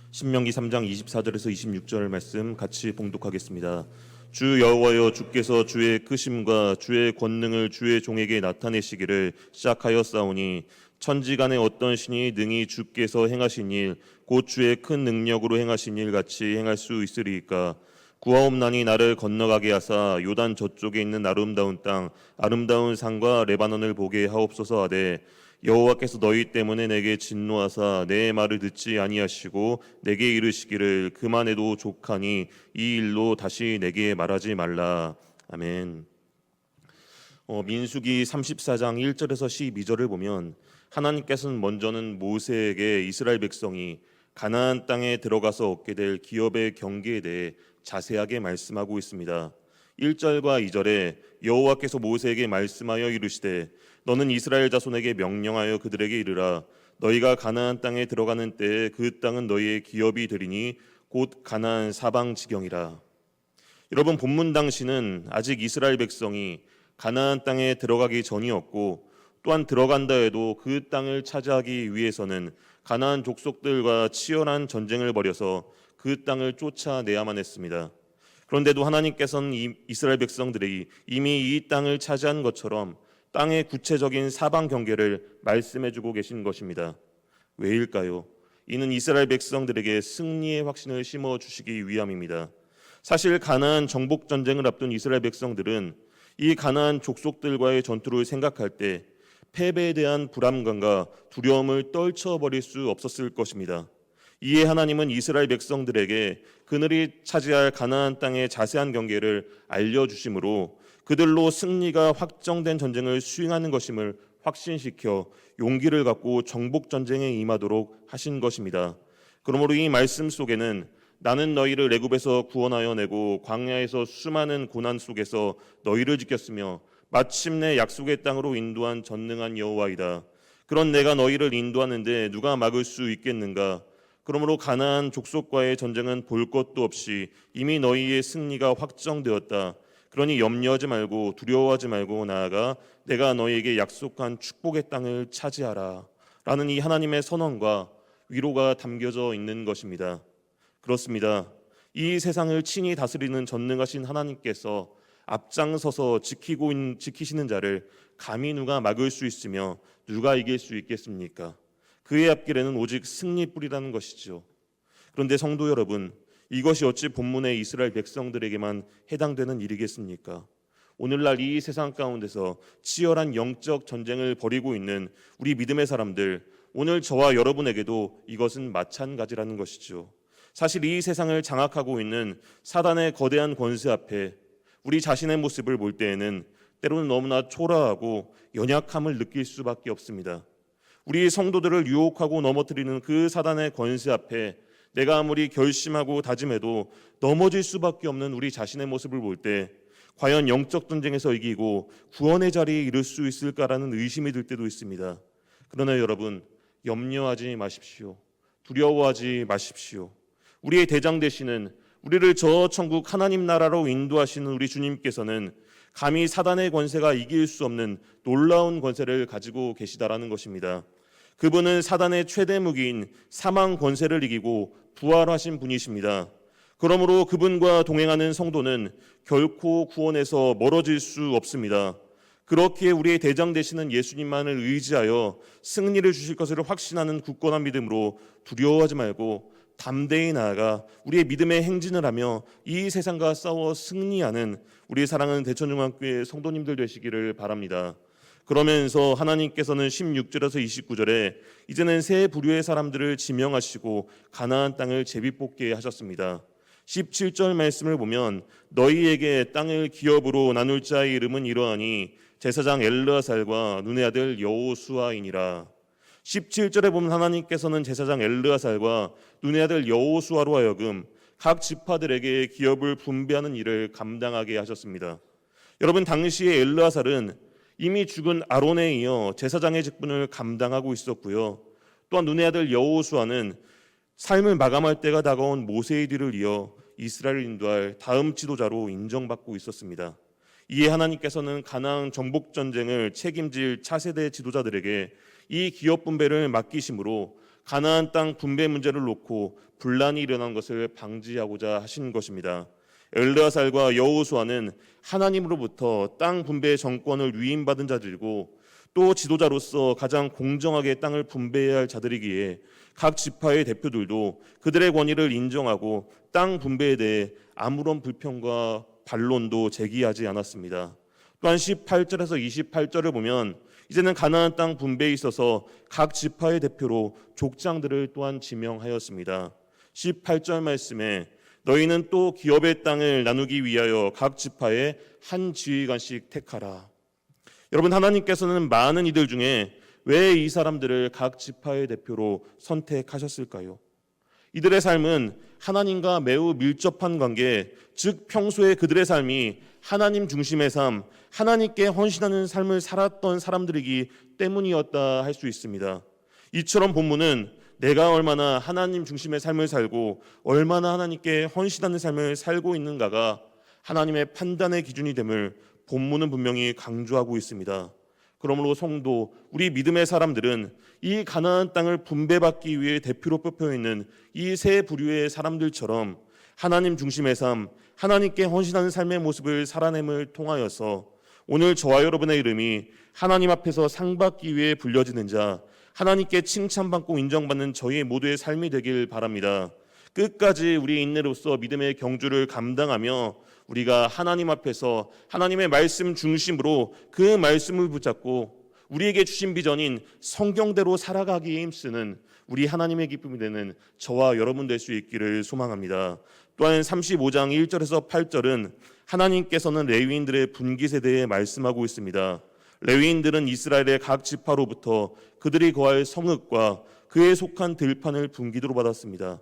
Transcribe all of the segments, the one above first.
신명기 3장 24절에서 26절 말씀 같이 봉독하겠습니다. 주 여호와여, 주께서 주의 크심과 주의 권능을 주의 종에게 나타내시기를 시작하였사오니 천지간에 어떤 신이 능히 주께서 행하신 일 곧 주의 큰 능력으로 행하신 일 같이 행할 수 있으리이까. 구하옵나니 나를 건너가게 하사 요단 저쪽에 있는 아름다운 땅 아름다운 산과 레바논을 보게 하옵소서 하되, 여호와께서 너희 때문에 내게 진노하사 내 말을 듣지 아니하시고 내게 이르시기를 그만해도 족하니 이 일로 다시 내게 말하지 말라. 아멘. 민수기 34장 1절에서 12절을 보면 하나님께서는 먼저는 모세에게 이스라엘 백성이 가나안 땅에 들어가서 얻게 될 기업의 경계에 대해 자세하게 말씀하고 있습니다. 1절과 2절에 여호와께서 모세에게 말씀하여 이르시되, 너는 이스라엘 자손에게 명령하여 그들에게 이르라. 너희가 가나안 땅에 들어가는 때에 그 땅은 너희의 기업이 되리니 곧 가나안 사방 지경이라. 여러분, 본문 당시는 아직 이스라엘 백성이 가나안 땅에 들어가기 전이었고, 또한 들어간다 해도 그 땅을 차지하기 위해서는 가나안 족속들과 치열한 전쟁을 벌여서 그 땅을 쫓아내야만 했습니다. 그런데도 하나님께서는 이스라엘 백성들이 이미 이 땅을 차지한 것처럼 땅의 구체적인 사방 경계를 말씀해주고 계신 것입니다. 왜일까요? 이는 이스라엘 백성들에게 승리의 확신을 심어주시기 위함입니다. 사실 가나안 정복 전쟁을 앞둔 이스라엘 백성들은 이 가나안 족속들과의 전투를 생각할 때 패배에 대한 불안감과 두려움을 떨쳐버릴 수 없었을 것입니다. 이에 하나님은 이스라엘 백성들에게 그들이 차지할 가나안 땅의 자세한 경계를 알려주심으로 그들로 승리가 확정된 전쟁을 수행하는 것임을 확신시켜 용기를 갖고 정복 전쟁에 임하도록 하신 것입니다. 그러므로 이 말씀 속에는 나는 너희를 애굽에서 구원하여 내고 광야에서 수많은 고난 속에서 너희를 지켰으며 마침내 약속의 땅으로 인도한 전능한 여호와이다. 그런 내가 너희를 인도하는데 누가 막을 수 있겠는가? 그러므로 가나안 족속과의 전쟁은 볼 것도 없이 이미 너희의 승리가 확정되었다. 그러니 염려하지 말고 두려워하지 말고 나아가 내가 너희에게 약속한 축복의 땅을 차지하라. 라는 이 하나님의 선언과 위로가 담겨져 있는 것입니다. 그렇습니다. 이 세상을 친히 다스리는 전능하신 하나님께서 앞장서서 지키시는 자를 감히 누가 막을 수 있으며 누가 이길 수 있겠습니까? 그의 앞길에는 오직 승리뿐이라는 것이죠. 그런데 성도 여러분, 이것이 어찌 본문의 이스라엘 백성들에게만 해당되는 일이겠습니까? 오늘날 이 세상 가운데서 치열한 영적 전쟁을 벌이고 있는 우리 믿음의 사람들, 오늘 저와 여러분에게도 이것은 마찬가지라는 것이죠. 사실 이 세상을 장악하고 있는 사단의 거대한 권세 앞에 우리 자신의 모습을 볼 때에는 때로는 너무나 초라하고 연약함을 느낄 수밖에 없습니다. 우리 성도들을 유혹하고 넘어뜨리는 그 사단의 권세 앞에 내가 아무리 결심하고 다짐해도 넘어질 수밖에 없는 우리 자신의 모습을 볼 때 과연 영적 전쟁에서 이기고 구원의 자리에 이를 수 있을까라는 의심이 들 때도 있습니다. 그러나 여러분, 염려하지 마십시오. 두려워하지 마십시오. 우리의 대장 되시는, 우리를 저 천국 하나님 나라로 인도하시는 우리 주님께서는 감히 사단의 권세가 이길 수 없는 놀라운 권세를 가지고 계시다라는 것입니다. 그분은 사단의 최대 무기인 사망 권세를 이기고 부활하신 분이십니다. 그러므로 그분과 동행하는 성도는 결코 구원에서 멀어질 수 없습니다. 그렇기에 우리의 대장 되시는 예수님만을 의지하여 승리를 주실 것을 확신하는 굳건한 믿음으로 두려워하지 말고 담대히 나아가 우리의 믿음의 행진을 하며 이 세상과 싸워 승리하는 우리 사랑하는 대천중앙교회 성도님들 되시기를 바랍니다. 그러면서 하나님께서는 16절에서 29절에 이제는 새 부류의 사람들을 지명하시고 가나안 땅을 제비뽑게 하셨습니다. 17절 말씀을 보면 너희에게 땅을 기업으로 나눌 자의 이름은 이러하니 제사장 엘르아살과 눈의 아들 여호수아이니라. 17절에 보면 하나님께서는 제사장 엘르아살과 눈의 아들 여호수아로 하여금 각 지파들에게 기업을 분배하는 일을 감당하게 하셨습니다. 여러분, 당시에 엘르아살은 이미 죽은 아론에 이어 제사장의 직분을 감당하고 있었고요. 또한 눈의 아들 여호수아는 삶을 마감할 때가 다가온 모세의 뒤를 이어 이스라엘을 인도할 다음 지도자로 인정받고 있었습니다. 이에 하나님께서는 가나안 정복 전쟁을 책임질 차세대 지도자들에게 이 기업 분배를 맡기심으로 가나안 땅 분배 문제를 놓고 분란이 일어난 것을 방지하고자 하신 것입니다. 엘르아살과 여호수아는 하나님으로부터 땅 분배 정권을 위임받은 자들이고 또 지도자로서 가장 공정하게 땅을 분배해야 할 자들이기에 각 지파의 대표들도 그들의 권위를 인정하고 땅 분배에 대해 아무런 불평과 반론도 제기하지 않았습니다. 또한 18절에서 28절을 보면 이제는 가나안 땅 분배에 있어서 각 지파의 대표로 족장들을 또한 지명하였습니다. 18절 말씀에 너희는 또 기업의 땅을 나누기 위하여 각 지파에 한 지휘관씩 택하라. 여러분, 하나님께서는 많은 이들 중에 왜 이 사람들을 각 지파의 대표로 선택하셨을까요? 이들의 삶은 하나님과 매우 밀접한 관계, 즉 평소에 그들의 삶이 하나님 중심의 삶, 하나님께 헌신하는 삶을 살았던 사람들이기 때문이었다 할 수 있습니다. 이처럼 본문은 내가 얼마나 하나님 중심의 삶을 살고 얼마나 하나님께 헌신하는 삶을 살고 있는가가 하나님의 판단의 기준이 됨을 본문은 분명히 강조하고 있습니다. 그러므로 성도, 우리 믿음의 사람들은 이 가나안 땅을 분배받기 위해 대표로 뽑혀 있는 이 세 부류의 사람들처럼 하나님 중심의 삶, 하나님께 헌신하는 삶의 모습을 살아냄을 통하여서 오늘 저와 여러분의 이름이 하나님 앞에서 상 받기 위해 불려지는 자, 하나님께 칭찬받고 인정받는 저희 모두의 삶이 되길 바랍니다. 끝까지 우리 인내로서 믿음의 경주를 감당하며 우리가 하나님 앞에서 하나님의 말씀 중심으로 그 말씀을 붙잡고 우리에게 주신 비전인 성경대로 살아가기에 힘쓰는 우리 하나님의 기쁨이 되는 저와 여러분 될 수 있기를 소망합니다. 또한 35장 1절에서 8절은 하나님께서는 레위인들의 분깃에 대해 말씀하고 있습니다. 레위인들은 이스라엘의 각 지파로부터 그들이 거할 성읍과 그에 속한 들판을 분깃으로 받았습니다.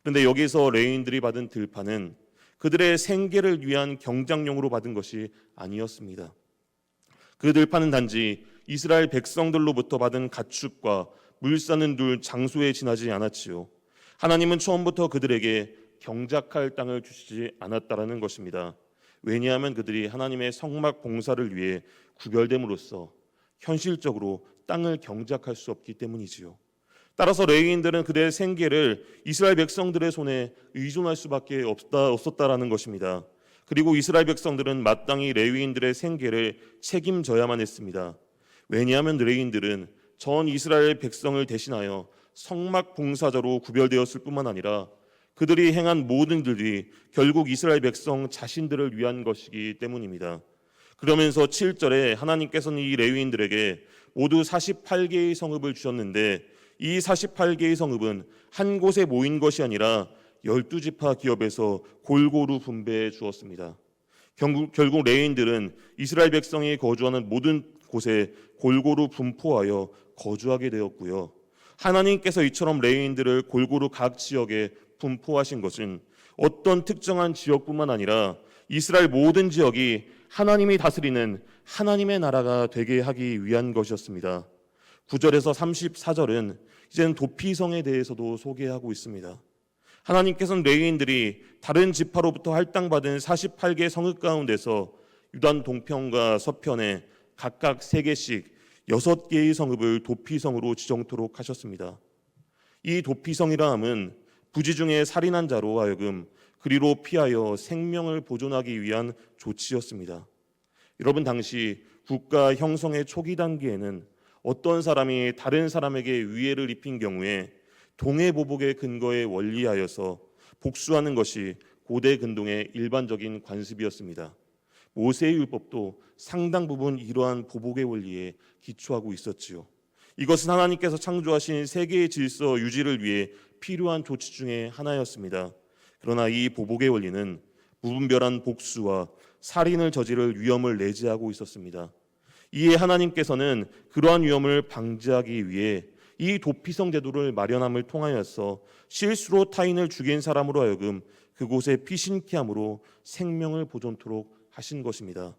그런데 여기서 레위인들이 받은 들판은 그들의 생계를 위한 경작용으로 받은 것이 아니었습니다. 그 들판은 단지 이스라엘 백성들로부터 받은 가축과 물 싸는 둘 장소에 지나지 않았지요. 하나님은 처음부터 그들에게 경작할 땅을 주시지 않았다라는 것입니다. 왜냐하면 그들이 하나님의 성막 봉사를 위해 구별됨으로써 현실적으로 땅을 경작할 수 없기 때문이지요. 따라서 레위인들은 그들의 생계를 이스라엘 백성들의 손에 의존할 수밖에 없었다라는 것입니다. 그리고 이스라엘 백성들은 마땅히 레위인들의 생계를 책임져야만 했습니다. 왜냐하면 레위인들은 전 이스라엘 백성을 대신하여 성막 봉사자로 구별되었을 뿐만 아니라 그들이 행한 모든 일들이 결국 이스라엘 백성 자신들을 위한 것이기 때문입니다. 그러면서 7절에 하나님께서는 이 레위인들에게 모두 48개의 성읍을 주셨는데 이 48개의 성읍은 한 곳에 모인 것이 아니라 12지파 기업에서 골고루 분배해 주었습니다. 결국 레위인들은 이스라엘 백성이 거주하는 모든 곳에 골고루 분포하여 거주하게 되었고요. 하나님께서 이처럼 레위인들을 골고루 각 지역에 분포하신 것은 어떤 특정한 지역뿐만 아니라 이스라엘 모든 지역이 하나님이 다스리는 하나님의 나라가 되게 하기 위한 것이었습니다. 9절에서 34절은 이제는 도피성에 대해서도 소개하고 있습니다. 하나님께서는 레위인들이 다른 지파로부터 할당받은 48개 성읍 가운데서 유단 동편과 서편에 각각 3개씩 6개의 성읍을 도피성으로 지정토록 하셨습니다. 이 도피성이라 함은 부지 중에 살인한 자로 하여금 그리로 피하여 생명을 보존하기 위한 조치였습니다. 여러분, 당시 국가 형성의 초기 단계에는 어떤 사람이 다른 사람에게 위해를 입힌 경우에 동해보복의 근거에 원리하여서 복수하는 것이 고대 근동의 일반적인 관습이었습니다. 모세의 율법도 상당 부분 이러한 보복의 원리에 기초하고 있었지요. 이것은 하나님께서 창조하신 세계의 질서 유지를 위해 필요한 조치 중에 하나였습니다. 그러나 이 보복의 원리는 무분별한 복수와 살인을 저지를 위험을 내재하고 있었습니다. 이에 하나님께서는 그러한 위험을 방지하기 위해 이 도피성 제도를 마련함을 통하여서 실수로 타인을 죽인 사람으로 하여금 그곳에 피신케 함으로 생명을 보존토록 하신 것입니다.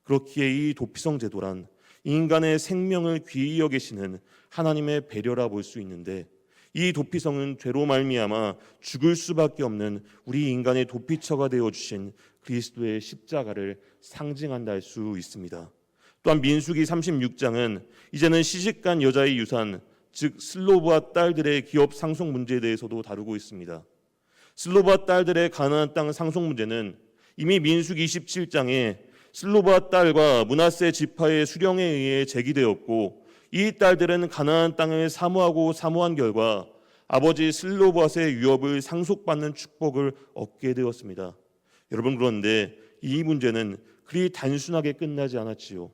그렇기에 이 도피성 제도란 인간의 생명을 귀히 여기시는 하나님의 배려라 볼 수 있는데, 이 도피성은 죄로 말미암아 죽을 수밖에 없는 우리 인간의 도피처가 되어 주신 그리스도의 십자가를 상징한다 할 수 있습니다. 또한 민수기 36장은 이제는 시집간 여자의 유산, 즉 슬로브와 딸들의 기업 상속 문제에 대해서도 다루고 있습니다. 슬로브와 딸들의 가나안 땅 상속 문제는 이미 민수기 27장에 슬로브와 딸과 므낫세 지파의 수령에 의해 제기되었고, 이 딸들은 가나안 땅을 사모한 결과 아버지 슬로브앗의 유업을 상속받는 축복을 얻게 되었습니다. 여러분, 그런데 이 문제는 그리 단순하게 끝나지 않았지요.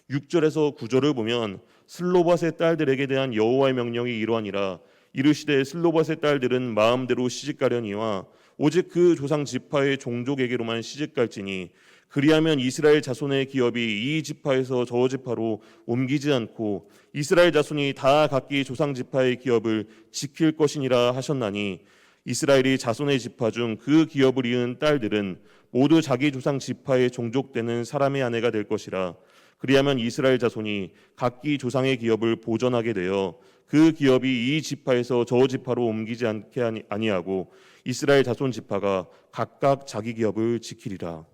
6절에서 9절을 보면 슬로밧의 딸들에게 대한 여호와의 명령이 이러하니라. 이르시되 슬로밧의 딸들은 마음대로 시집가려니와 오직 그 조상 지파의 종족에게로만 시집갈지니 그리하면 이스라엘 자손의 기업이 이 지파에서 저 지파로 옮기지 않고 이스라엘 자손이 다 각기 조상 지파의 기업을 지킬 것이니라 하셨나니, 이스라엘이 자손의 지파 중 그 기업을 이은 딸들은 모두 자기 조상 지파에 종족되는 사람의 아내가 될 것이라. 그리하면 이스라엘 자손이 각기 조상의 기업을 보전하게 되어 그 기업이 이 지파에서 저 지파로 옮기지 않게 아니하고 이스라엘 자손 지파가 각각 자기 기업을 지키리라.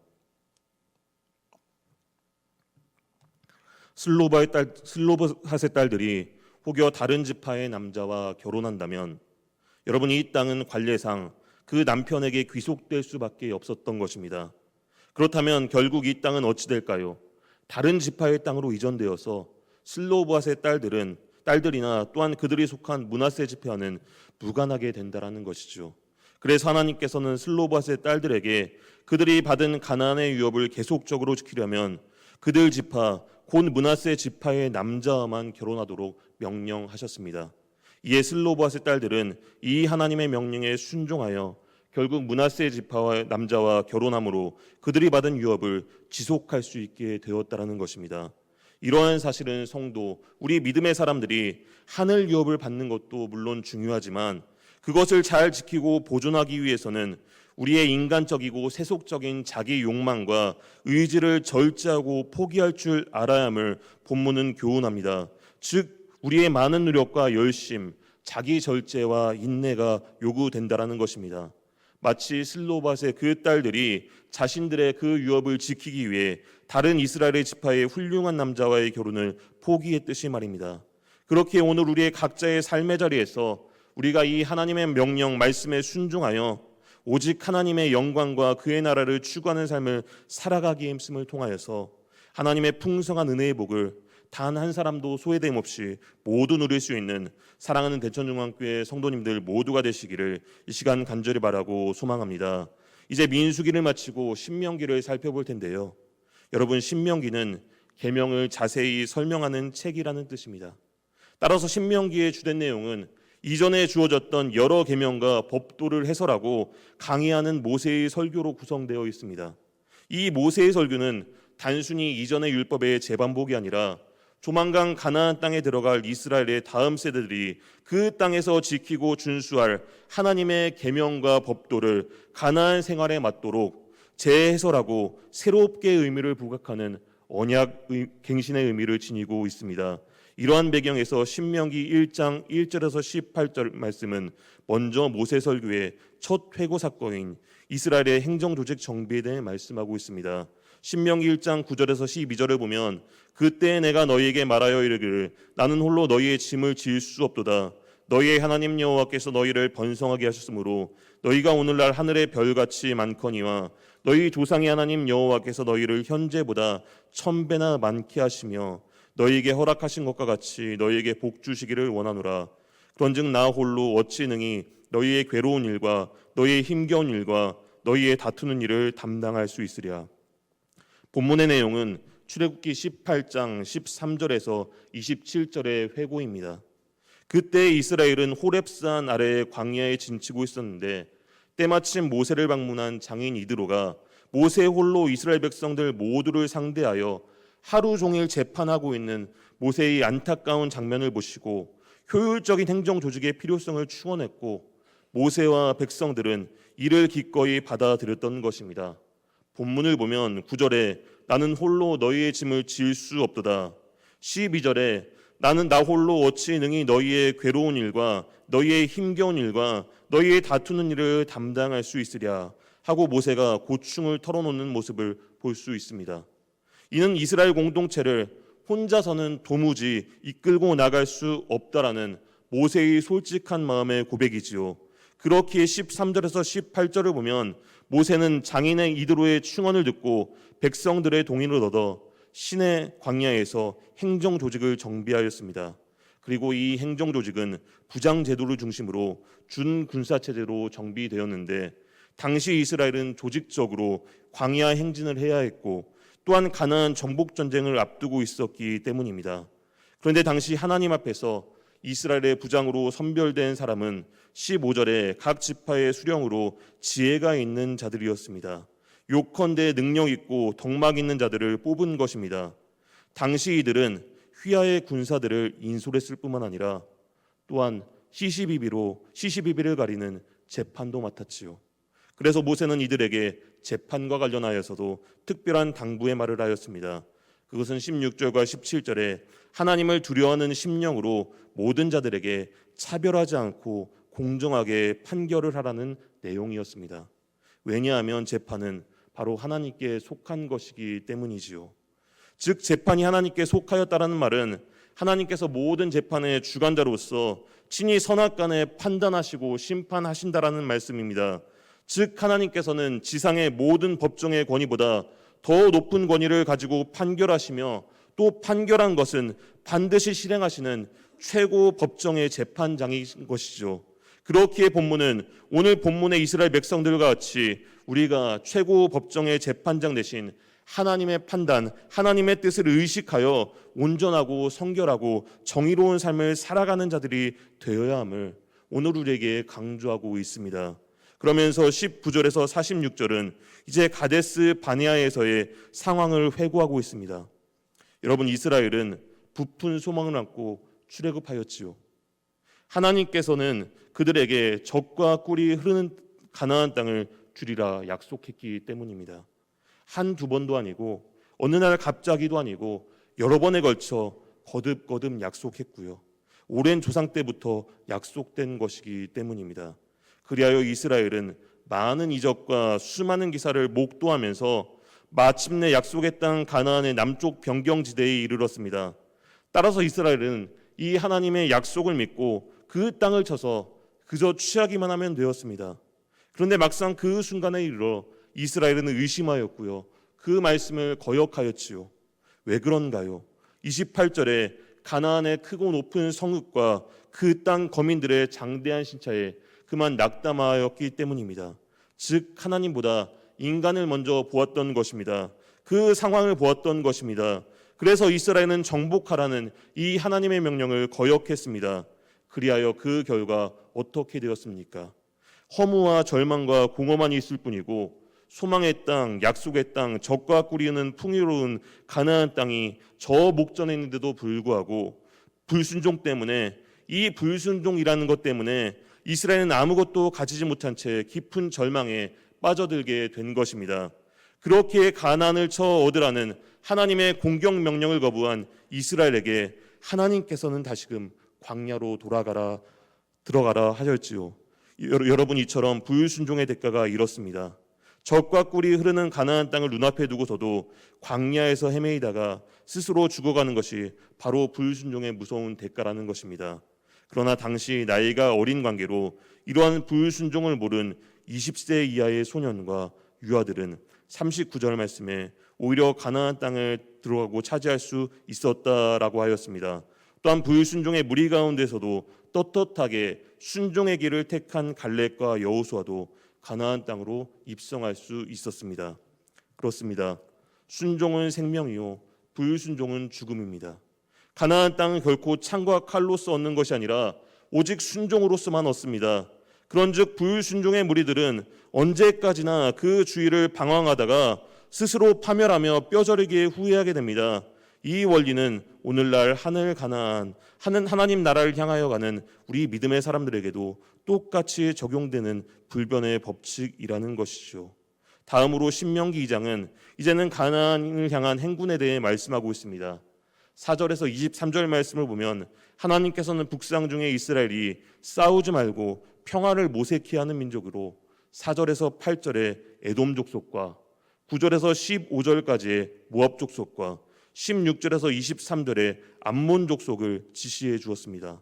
슬로밧의 딸들이 혹여 다른 지파의 남자와 결혼한다면 여러분, 이 땅은 관례상 그 남편에게 귀속될 수밖에 없었던 것입니다. 그렇다면 결국 이 땅은 어찌 될까요? 다른 지파의 땅으로 이전되어서 슬로밧의 딸들이나 또한 그들이 속한 므낫세 지파는 무관하게 된다라는 것이죠. 그래서 하나님께서는 슬로밧의 딸들에게 그들이 받은 가나안의 유업을 계속적으로 지키려면 그들 지파 곧 므낫세 지파의 남자와만 결혼하도록 명령하셨습니다. 이에 슬로밧의 딸들은 이 하나님의 명령에 순종하여 결국 므낫세 지파와 남자와 결혼함으로 그들이 받은 유업을 지속할 수 있게 되었다라는 것입니다. 이러한 사실은 성도, 우리 믿음의 사람들이 하늘 유업을 받는 것도 물론 중요하지만 그것을 잘 지키고 보존하기 위해서는 우리의 인간적이고 세속적인 자기 욕망과 의지를 절제하고 포기할 줄 알아야 함을 본문은 교훈합니다. 즉 우리의 많은 노력과 열심, 자기 절제와 인내가 요구된다라는 것입니다. 마치 슬로밧의 그 딸들이 자신들의 그 유업을 지키기 위해 다른 이스라엘의 지파의 훌륭한 남자와의 결혼을 포기했듯이 말입니다. 그렇게 오늘 우리의 각자의 삶의 자리에서 우리가 이 하나님의 명령 말씀에 순종하여 오직 하나님의 영광과 그의 나라를 추구하는 삶을 살아가기에 힘씀을 통하여서 하나님의 풍성한 은혜의 복을 단 한 사람도 소외됨 없이 모두 누릴 수 있는 사랑하는 대천중앙교회 성도님들 모두가 되시기를 이 시간 간절히 바라고 소망합니다. 이제 민수기를 마치고 신명기를 살펴볼 텐데요. 여러분, 신명기는 계명을 자세히 설명하는 책이라는 뜻입니다. 따라서 신명기의 주된 내용은 이전에 주어졌던 여러 계명과 법도를 해설하고 강의하는 모세의 설교로 구성되어 있습니다. 이 모세의 설교는 단순히 이전의 율법의 재반복이 아니라 조만간 가나안 땅에 들어갈 이스라엘의 다음 세대들이 그 땅에서 지키고 준수할 하나님의 계명과 법도를 가나안 생활에 맞도록 재해설하고 새롭게 의미를 부각하는 언약 갱신의 의미를 지니고 있습니다. 이러한 배경에서 신명기 1장 1절에서 18절 말씀은 먼저 모세 설교의 첫 회고 사건인 이스라엘의 행정조직 정비에 대해 말씀하고 있습니다. 신명기 1장 9절에서 12절을 보면 그때 내가 너희에게 말하여 이르기를 나는 홀로 너희의 짐을 지을 수 없도다. 너희의 하나님 여호와께서 너희를 번성하게 하셨으므로 너희가 오늘날 하늘의 별같이 많거니와 너희 조상의 하나님 여호와께서 너희를 현재보다 1000배나 많게 하시며 너희에게 허락하신 것과 같이 너희에게 복 주시기를 원하노라. 그런즉 나 홀로 어찌 능히 너희의 괴로운 일과 너희의 힘겨운 일과 너희의 다투는 일을 담당할 수 있으랴. 본문의 내용은 출애굽기 18장 13절에서 27절의 회고입니다. 그때 이스라엘은 호렙산 아래의 광야에 진치고 있었는데 때마침 모세를 방문한 장인 이드로가 모세 홀로 이스라엘 백성들 모두를 상대하여 하루 종일 재판하고 있는 모세의 안타까운 장면을 보시고 효율적인 행정 조직의 필요성을 추원했고 모세와 백성들은 이를 기꺼이 받아들였던 것입니다. 본문을 보면 9절에 나는 홀로 너희의 짐을 지을 수 없도다. 12절에 나는 나 홀로 어찌 능히 너희의 괴로운 일과 너희의 힘겨운 일과 너희의 다투는 일을 담당할 수 있으랴 하고 모세가 고충을 털어놓는 모습을 볼 수 있습니다. 이는 이스라엘 공동체를 혼자서는 도무지 이끌고 나갈 수 없다라는 모세의 솔직한 마음의 고백이지요. 그렇기에 13절에서 18절을 보면 모세는 장인의 이드로의 충언을 듣고 백성들의 동의를 얻어 시내 광야에서 행정 조직을 정비하였습니다. 그리고 이 행정 조직은 부장 제도를 중심으로 준군사 체제로 정비되었는데, 당시 이스라엘은 조직적으로 광야 행진을 해야 했고 또한 가나안 정복 전쟁을 앞두고 있었기 때문입니다. 그런데 당시 하나님 앞에서 이스라엘의 부장으로 선별된 사람은 15절에 각 지파의 수령으로 지혜가 있는 자들이었습니다. 요컨대 능력 있고 덕막 있는 자들을 뽑은 것입니다. 당시 이들은 휘하의 군사들을 인솔했을 뿐만 아니라 또한 시시비비를 가리는 재판도 맡았지요. 그래서 모세는 이들에게 재판과 관련하여서도 특별한 당부의 말을 하였습니다. 그것은 16절과 17절에 하나님을 두려워하는 심령으로 모든 자들에게 차별하지 않고 공정하게 판결을 하라는 내용이었습니다. 왜냐하면 재판은 바로 하나님께 속한 것이기 때문이지요. 즉 재판이 하나님께 속하였다라는 말은 하나님께서 모든 재판의 주관자로서 친히 선악간에 판단하시고 심판하신다라는 말씀입니다. 즉 하나님께서는 지상의 모든 법정의 권위보다 더 높은 권위를 가지고 판결하시며 또 판결한 것은 반드시 실행하시는 최고 법정의 재판장이신 것이죠. 그렇기에 본문은 오늘 본문의 이스라엘 백성들과 같이 우리가 최고 법정의 재판장 대신 하나님의 판단, 하나님의 뜻을 의식하여 온전하고 성결하고 정의로운 삶을 살아가는 자들이 되어야 함을 오늘 우리에게 강조하고 있습니다. 그러면서 19절에서 46절은 이제 가데스 바네아에서의 상황을 회고하고 있습니다. 여러분, 이스라엘은 부푼 소망을 안고 출애굽하였지요. 하나님께서는 그들에게 젖과 꿀이 흐르는 가나안 땅을 주리라 약속했기 때문입니다. 한두 번도 아니고 어느 날 갑자기도 아니고 여러 번에 걸쳐 거듭거듭 약속했고요. 오랜 조상 때부터 약속된 것이기 때문입니다. 그리하여 이스라엘은 많은 이적과 수많은 기사를 목도하면서 마침내 약속의 땅 가나안의 남쪽 변경지대에 이르렀습니다. 따라서 이스라엘은 이 하나님의 약속을 믿고 그 땅을 쳐서 그저 취하기만 하면 되었습니다. 그런데 막상 그 순간에 이르러 이스라엘은 의심하였고요. 그 말씀을 거역하였지요. 왜 그런가요? 28절에 가나안의 크고 높은 성읍과 그 땅 거민들의 장대한 신차에 그만 낙담하였기 때문입니다. 즉 하나님보다 인간을 먼저 보았던 것입니다. 그 상황을 보았던 것입니다. 그래서 이스라엘은 정복하라는 이 하나님의 명령을 거역했습니다. 그리하여 그 결과 어떻게 되었습니까? 허무와 절망과 공허만 있을 뿐이고 소망의 땅, 약속의 땅, 젖과 꿀이 흐르는 풍요로운 가나안 땅이 저 목전에 있는데도 불구하고 불순종 때문에, 이 불순종이라는 것 때문에 이스라엘은 아무것도 가지지 못한 채 깊은 절망에 빠져들게 된 것입니다. 그렇게 가나안을 쳐 얻으라는 하나님의 공격 명령을 거부한 이스라엘에게 하나님께서는 다시금 광야로 들어가라 하셨지요. 여러분, 이처럼 불순종의 대가가 이렇습니다. 젖과 꿀이 흐르는 가나안 땅을 눈앞에 두고서도 광야에서 헤매이다가 스스로 죽어가는 것이 바로 불순종의 무서운 대가라는 것입니다. 그러나 당시 나이가 어린 관계로 이러한 불순종을 모른 20세 이하의 소년과 유아들은 39절 말씀에 오히려 가나안 땅을 들어가고 차지할 수 있었다라고 하였습니다. 또한 불순종의 무리 가운데서도 떳떳하게 순종의 길을 택한 갈렙과 여호수아도 가나안 땅으로 입성할 수 있었습니다. 그렇습니다. 순종은 생명이요 불순종은 죽음입니다. 가나안 땅은 결코 창과 칼로서 얻는 것이 아니라 오직 순종으로서만 얻습니다. 그런즉 불순종의 무리들은 언제까지나 그 주의를 방황하다가 스스로 파멸하며 뼈저리게 후회하게 됩니다. 이 원리는 오늘날 하나님 나라를 향하여 가는 우리 믿음의 사람들에게도 똑같이 적용되는 불변의 법칙이라는 것이죠. 다음으로 신명기 2장은 이제는 가나안을 향한 행군에 대해 말씀하고 있습니다. 4절에서 23절 말씀을 보면 하나님께서는 북상 중에 이스라엘이 싸우지 말고 평화를 모색케 하는 민족으로 4절에서 8절에 에돔 족속과 9절에서 15절까지의 모압 족속과 16절에서 23절에 암몬 족속을 지시해 주었습니다.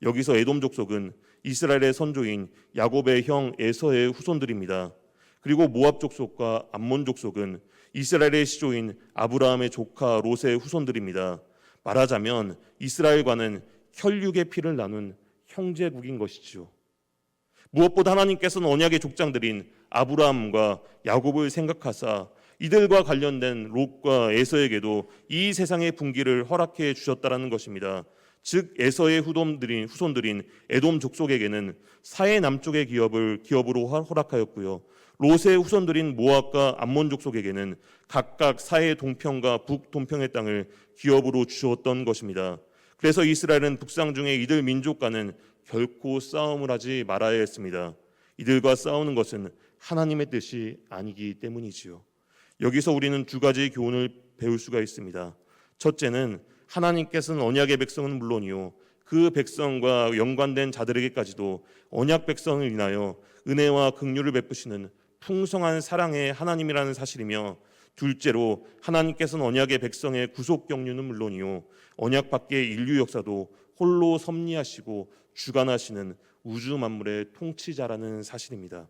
여기서 에돔 족속은 이스라엘의 선조인 야곱의 형 에서의 후손들입니다. 그리고 모압 족속과 암몬 족속은 이스라엘의 시조인 아브라함의 조카 롯의 후손들입니다. 말하자면 이스라엘과는 혈육의 피를 나눈 형제국인 것이지요. 무엇보다 하나님께서는 언약의 족장들인 아브라함과 야곱을 생각하사 이들과 관련된 롯과 에서에게도 이 세상의 분기를 허락해 주셨다라는 것입니다. 즉 에서의 후손들인 에돔 족속에게는 사해 남쪽의 기업으로 허락하였고요. 롯의 후손들인 모압과 암몬 족속에게는 각각 사해 동편과 북동편의 땅을 기업으로 주었던 것입니다. 그래서 이스라엘은 북상 중에 이들 민족과는 결코 싸움을 하지 말아야 했습니다. 이들과 싸우는 것은 하나님의 뜻이 아니기 때문이지요. 여기서 우리는 두 가지 교훈을 배울 수가 있습니다. 첫째는 하나님께서는 언약의 백성은 물론이요 그 백성과 연관된 자들에게까지도 언약 백성을 인하여 은혜와 긍휼을 베푸시는 풍성한 사랑의 하나님이라는 사실이며, 둘째로 하나님께서는 언약의 백성의 구속 경륜은 물론이요 언약 밖의 인류 역사도 홀로 섭리하시고 주관하시는 우주 만물의 통치자라는 사실입니다.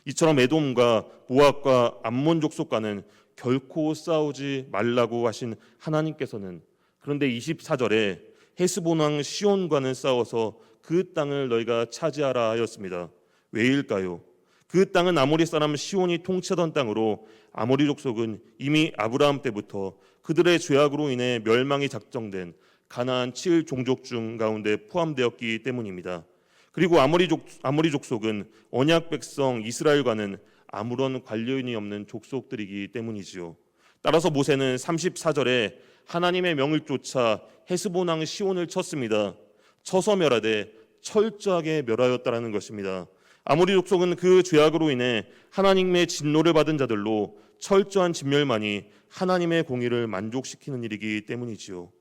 이처럼 에돔과 모압과 암몬 족속과는 결코 싸우지 말라고 하신 하나님께서는 그런데 24절에 헤스본 왕 시온과는 싸워서 그 땅을 너희가 차지하라 하였습니다. 왜일까요? 그 땅은 아모리 사람 시온이 통치하던 땅으로 아모리 족속은 이미 아브라함 때부터 그들의 죄악으로 인해 멸망이 작정된 가나안 7종족 중 가운데 포함되었기 때문입니다. 그리고 아모리 족속은 언약 백성 이스라엘과는 아무런 관련이 없는 족속들이기 때문이지요. 따라서 모세는 34절에 하나님의 명을 쫓아 헤스본 왕 시온을 쳤습니다. 쳐서 멸하되 철저하게 멸하였다라는 것입니다. 아모리 족속은 그 죄악으로 인해 하나님의 진노를 받은 자들로 철저한 진멸만이 하나님의 공의를 만족시키는 일이기 때문이지요.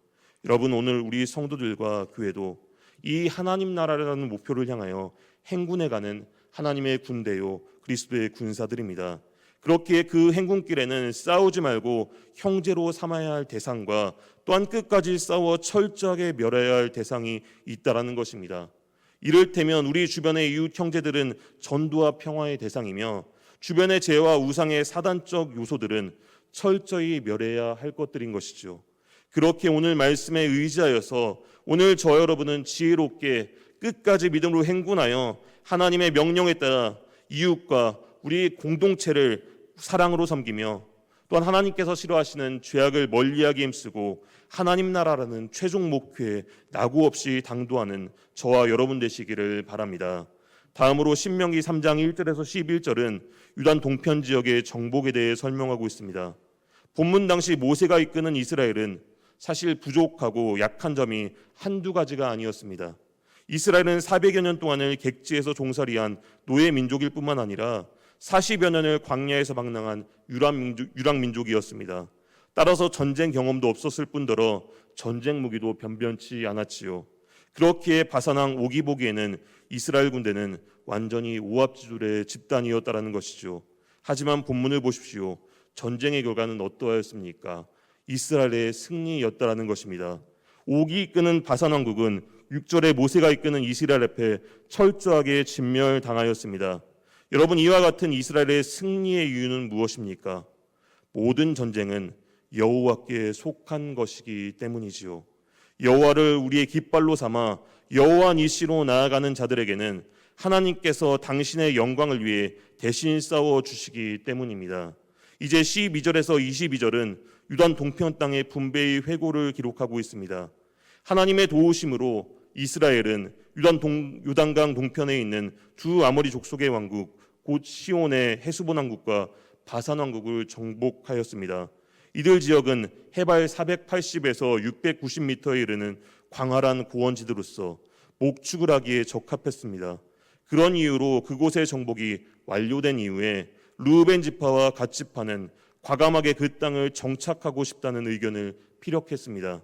여러분, 오늘 우리 성도들과 교회도 이 하나님 나라라는 목표를 향하여 행군해가는 하나님의 군대요 그리스도의 군사들입니다. 그렇기에 그 행군길에는 싸우지 말고 형제로 삼아야 할 대상과 또한 끝까지 싸워 철저하게 멸해야 할 대상이 있다라는 것입니다. 이를테면 우리 주변의 이웃 형제들은 전도와 평화의 대상이며, 주변의 죄와 우상의 사단적 요소들은 철저히 멸해야 할 것들인 것이죠. 그렇게 오늘 말씀에 의지하여서 오늘 저 여러분은 지혜롭게 끝까지 믿음으로 행군하여 하나님의 명령에 따라 이웃과 우리 공동체를 사랑으로 섬기며, 또한 하나님께서 싫어하시는 죄악을 멀리하게 힘쓰고 하나님 나라라는 최종 목표에 낙오 없이 당도하는 저와 여러분 되시기를 바랍니다. 다음으로 신명기 3장 1절에서 11절은 유단 동편 지역의 정복에 대해 설명하고 있습니다. 본문 당시 모세가 이끄는 이스라엘은 사실 부족하고 약한 점이 한두 가지가 아니었습니다. 이스라엘은 400여 년 동안을 객지에서 종살이한 노예 민족일 뿐만 아니라 40여 년을 광야에서 방랑한 유랑 민족이었습니다. 따라서 전쟁 경험도 없었을 뿐더러 전쟁 무기도 변변치 않았지요. 그렇기에 바산왕 오기 보기에는 이스라엘 군대는 완전히 오합지졸의 집단이었다라는 것이죠. 하지만 본문을 보십시오. 전쟁의 결과는 어떠하였습니까? 이스라엘의 승리였다라는 것입니다. 오기 이끄는 바산 왕국은 6절에 모세가 이끄는 이스라엘 앞에 철저하게 진멸당하였습니다. 여러분, 이와 같은 이스라엘의 승리의 이유는 무엇입니까? 모든 전쟁은 여호와께 속한 것이기 때문이지요. 여호와를 우리의 깃발로 삼아 여호와 니시로 나아가는 자들에게는 하나님께서 당신의 영광을 위해 대신 싸워 주시기 때문입니다. 이제 12절에서 22절은 유단 동편 땅의 분배의 회고를 기록하고 있습니다. 하나님의 도우심으로 이스라엘은 요단강 동편에 있는 두 아모리 족속의 왕국 곧 시온의 헤스본 왕국과 바산 왕국을 정복하였습니다. 이들 지역은 해발 480에서 690m에 이르는 광활한 고원지대로서 목축을 하기에 적합했습니다. 그런 이유로 그곳의 정복이 완료된 이후에 르우벤 지파와 갓 지파는 과감하게 그 땅을 정착하고 싶다는 의견을 피력했습니다.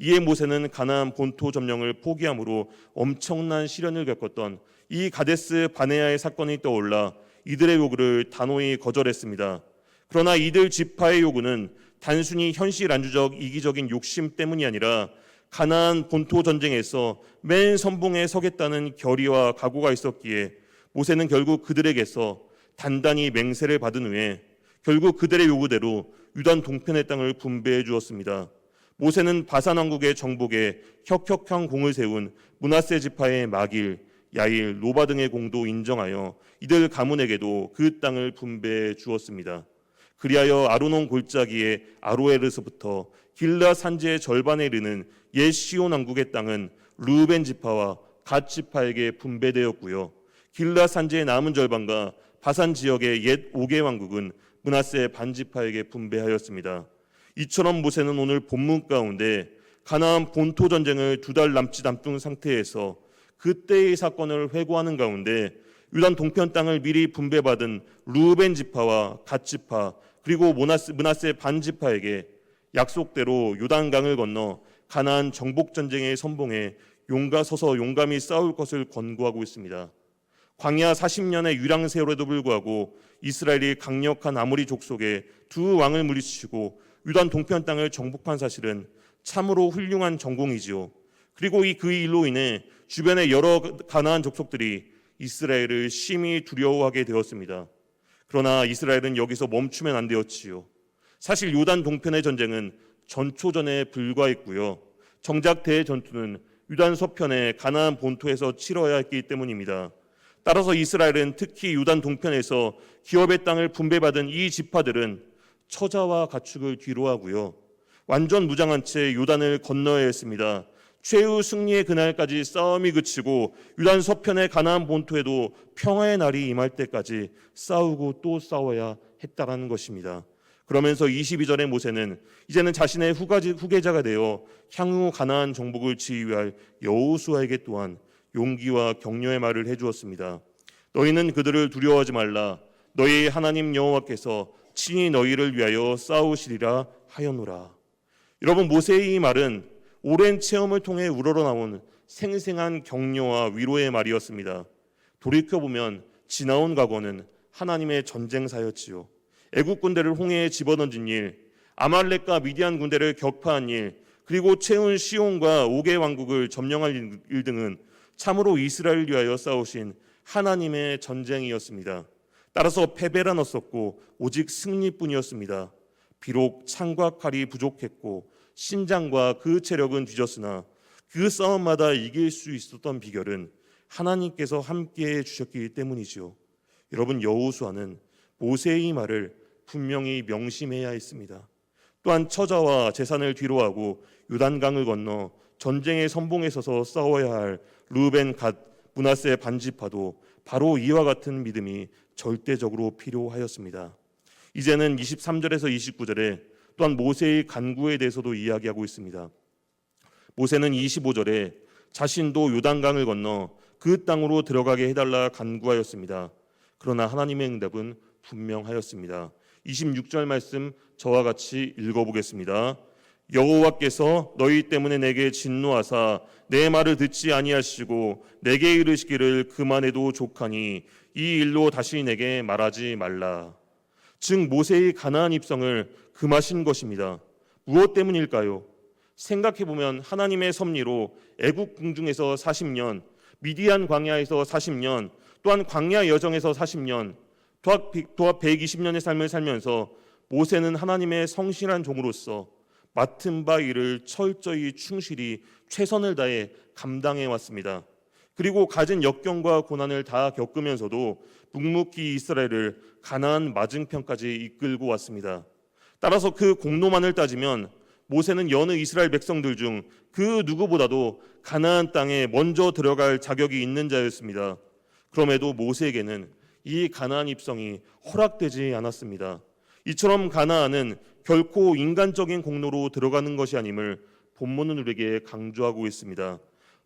이에 모세는 가나안 본토 점령을 포기함으로 엄청난 시련을 겪었던 이 가데스 바네아의 사건이 떠올라 이들의 요구를 단호히 거절했습니다. 그러나 이들 지파의 요구는 단순히 현실 안주적 이기적인 욕심 때문이 아니라 가나안 본토 전쟁에서 맨 선봉에 서겠다는 결의와 각오가 있었기에 모세는 결국 그들에게서 단단히 맹세를 받은 후에 결국 그들의 요구대로 유단 동편의 땅을 분배해 주었습니다. 모세는 바산 왕국의 정복에 혁혁한 공을 세운 므낫세 지파의 마길, 야일, 노바 등의 공도 인정하여 이들 가문에게도 그 땅을 분배해 주었습니다. 그리하여 아르논 골짜기의 아로에르서부터 길라 산지의 절반에 이르는 옛 시온 왕국의 땅은 르우벤 지파와 갓 지파에게 분배되었고요. 길라 산지의 남은 절반과 바산 지역의 옛 오게 왕국은 므낫세 반 지파에게 분배하였습니다. 이처럼 모세는 오늘 본문 가운데 가나안 본토 전쟁을 2달 남짓 앞둔 상태에서 그때의 사건을 회고하는 가운데 유단 동편 땅을 미리 분배받은 르우벤 지파와 갓 지파 그리고 므낫세 반 지파에게 약속대로 요단강을 건너 가나안 정복 전쟁의 선봉에 서서 용감히 싸울 것을 권고하고 있습니다. 광야 40년의 유랑 세월에도 불구하고 이스라엘이 강력한 아모리 족속의 두 왕을 물리치고 유단 동편 땅을 정복한 사실은 참으로 훌륭한 전공이지요. 그리고 그 일로 인해 주변의 여러 가나안 족속들이 이스라엘을 심히 두려워하게 되었습니다. 그러나 이스라엘은 여기서 멈추면 안 되었지요. 사실 요단 동편의 전쟁은 전초전에 불과했고요. 정작 대전투는 유단 서편의 가나안 본토에서 치러야 했기 때문입니다. 따라서 이스라엘은 특히 유단 동편에서 기업의 땅을 분배받은 이 지파들은 처자와 가축을 뒤로하고요. 완전 무장한 채 요단을 건너야 했습니다. 최후 승리의 그날까지 싸움이 그치고 유단 서편의 가나안 본토에도 평화의 날이 임할 때까지 싸우고 또 싸워야 했다라는 것입니다. 그러면서 22절의 모세는 이제는 자신의 후계자가 되어 향후 가나안 정복을 지휘할 여호수아에게 또한 용기와 격려의 말을 해주었습니다. 너희는 그들을 두려워하지 말라. 너희의 하나님 여호와께서 친히 너희를 위하여 싸우시리라 하였노라. 여러분, 모세의 이 말은 오랜 체험을 통해 우러러나온 생생한 격려와 위로의 말이었습니다. 돌이켜보면 지나온 과거는 하나님의 전쟁사였지요. 애국 군대를 홍해에 집어던진 일, 아말렉과 미디안 군대를 격파한 일, 그리고 채운 시온과 오게 왕국을 점령할 일 등은 참으로 이스라엘을 위하여 싸우신 하나님의 전쟁이었습니다. 따라서 패배란 없었고 오직 승리뿐이었습니다. 비록 창과 칼이 부족했고 신장과 그 체력은 뒤졌으나 그 싸움마다 이길 수 있었던 비결은 하나님께서 함께해 주셨기 때문이지요. 여러분, 여호수아는 모세의 말을 분명히 명심해야 했습니다. 또한 처자와 재산을 뒤로하고 요단강을 건너 전쟁의 선봉에 서서 싸워야 할 르우벤 갓 므낫세 반지파도 바로 이와 같은 믿음이 절대적으로 필요하였습니다. 이제는 23절에서 29절에 또한 모세의 간구에 대해서도 이야기하고 있습니다. 모세는 25절에 자신도 요단강을 건너 그 땅으로 들어가게 해달라 간구하였습니다. 그러나 하나님의 응답은 분명하였습니다. 26절 말씀 저와 같이 읽어보겠습니다. 여호와께서 너희 때문에 내게 진노하사 내 말을 듣지 아니하시고 내게 이르시기를 그만해도 족하니 이 일로 다시 내게 말하지 말라. 즉 모세의 가나안 입성을 금하신 것입니다. 무엇 때문일까요? 생각해보면 하나님의 섭리로 애국 궁중에서 40년, 미디안 광야에서 40년, 또한 광야 여정에서 40년, 도합 120년의 삶을 살면서 모세는 하나님의 성실한 종으로서 맡은 바 일을 철저히 충실히 최선을 다해 감당해 왔습니다. 그리고 가진 역경과 고난을 다 겪으면서도 묵묵히 이스라엘을 가나안 맞은편까지 이끌고 왔습니다. 따라서 그 공로만을 따지면 모세는 여느 이스라엘 백성들 중 그 누구보다도 가나안 땅에 먼저 들어갈 자격이 있는 자였습니다. 그럼에도 모세에게는 이 가나안 입성이 허락되지 않았습니다. 이처럼 가나안은 결코 인간적인 공로로 들어가는 것이 아님을 본문은 우리에게 강조하고 있습니다.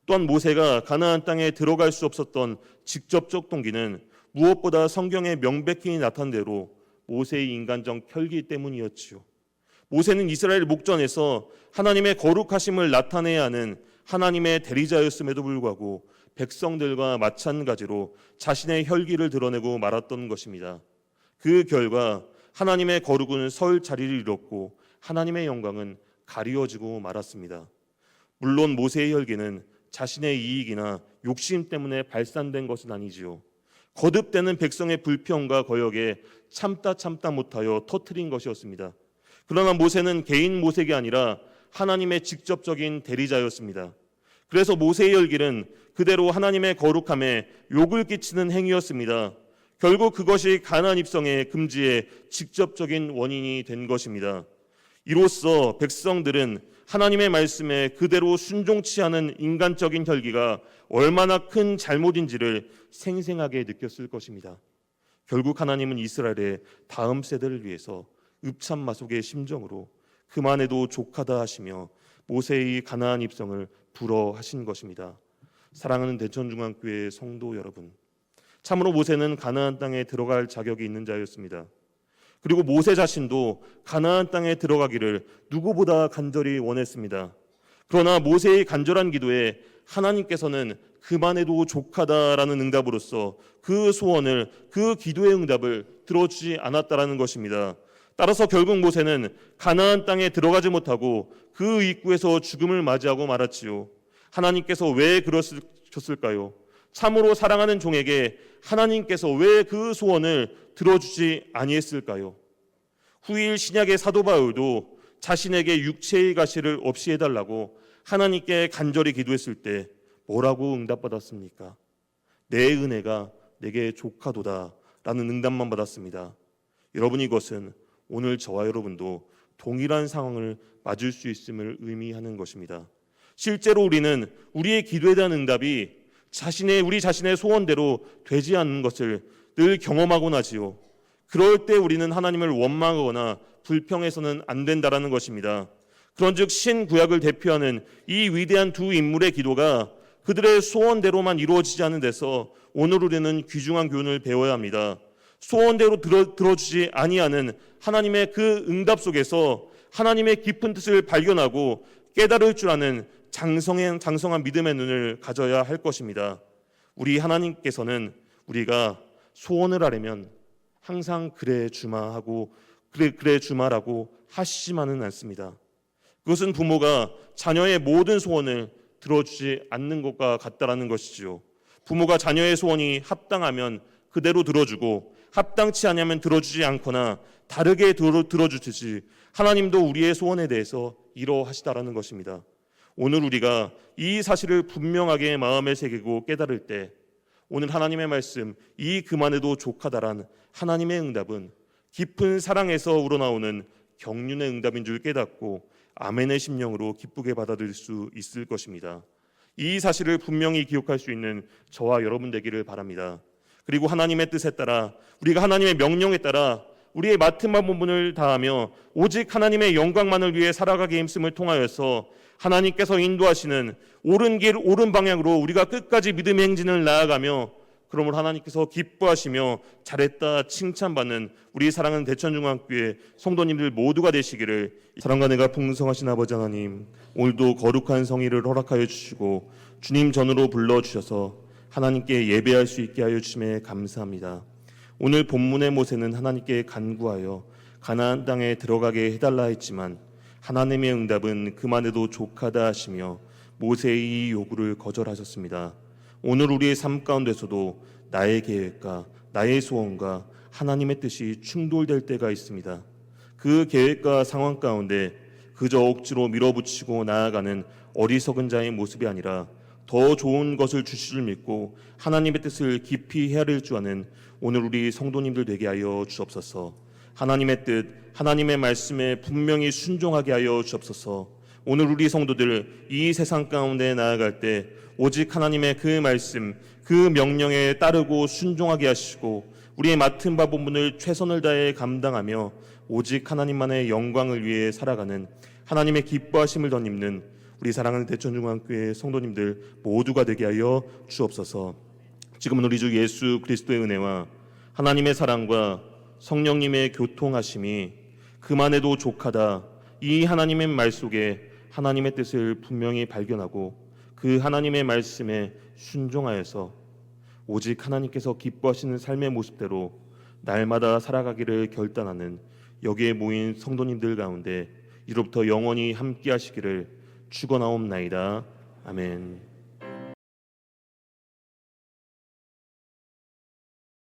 또한 모세가 가나안 땅에 들어갈 수 없었던 직접적 동기는 무엇보다 성경에 명백히 나타난 대로 모세의 인간적 혈기 때문이었지요. 모세는 이스라엘 목전에서 하나님의 거룩하심을 나타내야 하는 하나님의 대리자였음에도 불구하고 백성들과 마찬가지로 자신의 혈기를 드러내고 말았던 것입니다. 그 결과 하나님의 거룩은 설 자리를 잃었고 하나님의 영광은 가리워지고 말았습니다. 물론 모세의 혈기는 자신의 이익이나 욕심 때문에 발산된 것은 아니지요. 거듭되는 백성의 불평과 거역에 참다 못하여 터뜨린 것이었습니다. 그러나 모세는 개인 모색이 아니라 하나님의 직접적인 대리자였습니다. 그래서 모세의 혈기는 그대로 하나님의 거룩함에 욕을 끼치는 행위였습니다. 결국 그것이 가나안 입성의 금지의 직접적인 원인이 된 것입니다. 이로써 백성들은 하나님의 말씀에 그대로 순종치 않은 인간적인 혈기가 얼마나 큰 잘못인지를 생생하게 느꼈을 것입니다. 결국 하나님은 이스라엘의 다음 세대를 위해서 읍참마속의 심정으로 그만해도 족하다 하시며 모세의 가나안 입성을 불허하신 것입니다. 사랑하는 대천중앙교회 성도 여러분, 참으로 모세는 가나안 땅에 들어갈 자격이 있는 자였습니다. 그리고 모세 자신도 가나안 땅에 들어가기를 누구보다 간절히 원했습니다. 그러나 모세의 간절한 기도에 하나님께서는 그만해도 족하다라는 응답으로서 그 소원을, 그 기도의 응답을 들어주지 않았다라는 것입니다. 따라서 결국 모세는 가나안 땅에 들어가지 못하고 그 입구에서 죽음을 맞이하고 말았지요. 하나님께서 왜 그러셨을까요? 참으로 사랑하는 종에게 하나님께서 왜 그 소원을 들어주지 아니했을까요? 후일 신약의 사도 바울도 자신에게 육체의 가시를 없이 해달라고 하나님께 간절히 기도했을 때 뭐라고 응답받았습니까? 내 은혜가 내게 족하도다 라는 응답만 받았습니다. 여러분, 이것은 오늘 저와 여러분도 동일한 상황을 맞을 수 있음을 의미하는 것입니다. 실제로 우리는 우리의 기도에 대한 응답이 우리 자신의 소원대로 되지 않는 것을 늘 경험하곤 하지요. 그럴 때 우리는 하나님을 원망하거나 불평해서는 안 된다라는 것입니다. 그런즉 신구약을 대표하는 이 위대한 두 인물의 기도가 그들의 소원대로만 이루어지지 않는 데서 오늘 우리는 귀중한 교훈을 배워야 합니다. 소원대로 들어주지 아니하는 하나님의 그 응답 속에서 하나님의 깊은 뜻을 발견하고 깨달을 줄 아는 장성한 믿음의 눈을 가져야 할 것입니다. 우리 하나님께서는 우리가 소원을 하려면 항상 그래 주마라고 하시지만은 않습니다. 그것은 부모가 자녀의 모든 소원을 들어주지 않는 것과 같다라는 것이지요. 부모가 자녀의 소원이 합당하면 그대로 들어주고 합당치 않으면 들어주지 않거나 다르게 들어주듯이 하나님도 우리의 소원에 대해서 이러하시다라는 것입니다. 오늘 우리가 이 사실을 분명하게 마음에 새기고 깨달을 때 오늘 하나님의 말씀 이 그만해도 족하다란 하나님의 응답은 깊은 사랑에서 우러나오는 경륜의 응답인 줄 깨닫고 아멘의 심령으로 기쁘게 받아들일 수 있을 것입니다. 이 사실을 분명히 기억할 수 있는 저와 여러분 되기를 바랍니다. 그리고 하나님의 뜻에 따라 우리가 하나님의 명령에 따라 우리의 맡은 바 본분을 다하며 오직 하나님의 영광만을 위해 살아가게 힘씀을 통하여서 하나님께서 인도하시는 옳은 길 옳은 방향으로 우리가 끝까지 믿음의 행진을 나아가며 그러므로 하나님께서 기뻐하시며 잘했다 칭찬받는 우리 사랑하는 대천중앙교회 성도님들 모두가 되시기를 사랑과 은혜가 풍성하신 아버지 하나님, 오늘도 거룩한 성의를 허락하여 주시고 주님 전으로 불러주셔서 하나님께 예배할 수 있게 하여 주심에 감사합니다. 오늘 본문의 모세는 하나님께 간구하여 가나안 땅에 들어가게 해달라 했지만 하나님의 응답은 그만해도 족하다 하시며 모세의 요구를 거절하셨습니다. 오늘 우리의 삶 가운데서도 나의 계획과 나의 소원과 하나님의 뜻이 충돌될 때가 있습니다. 그 계획과 상황 가운데 그저 억지로 밀어붙이고 나아가는 어리석은 자의 모습이 아니라 더 좋은 것을 주실 줄 믿고 하나님의 뜻을 깊이 헤아릴 줄 아는 오늘 우리 성도님들 되게 하여 주옵소서. 하나님의 뜻, 하나님의 말씀에 분명히 순종하게 하여 주옵소서. 오늘 우리 성도들 이 세상 가운데 나아갈 때 오직 하나님의 그 말씀, 그 명령에 따르고 순종하게 하시고 우리의 맡은 바 본분을 최선을 다해 감당하며 오직 하나님만의 영광을 위해 살아가는 하나님의 기뻐하심을 덧입는 우리 사랑하는 대천중앙교회 성도님들 모두가 되게 하여 주옵소서. 지금은 우리 주 예수 그리스도의 은혜와 하나님의 사랑과 성령님의 교통하심이 그만해도 족하다 이 하나님의 말 속에 하나님의 뜻을 분명히 발견하고 그 하나님의 말씀에 순종하여서 오직 하나님께서 기뻐하시는 삶의 모습대로 날마다 살아가기를 결단하는 여기에 모인 성도님들 가운데 이로부터 영원히 함께 하시기를 축원하옵나이다. 아멘.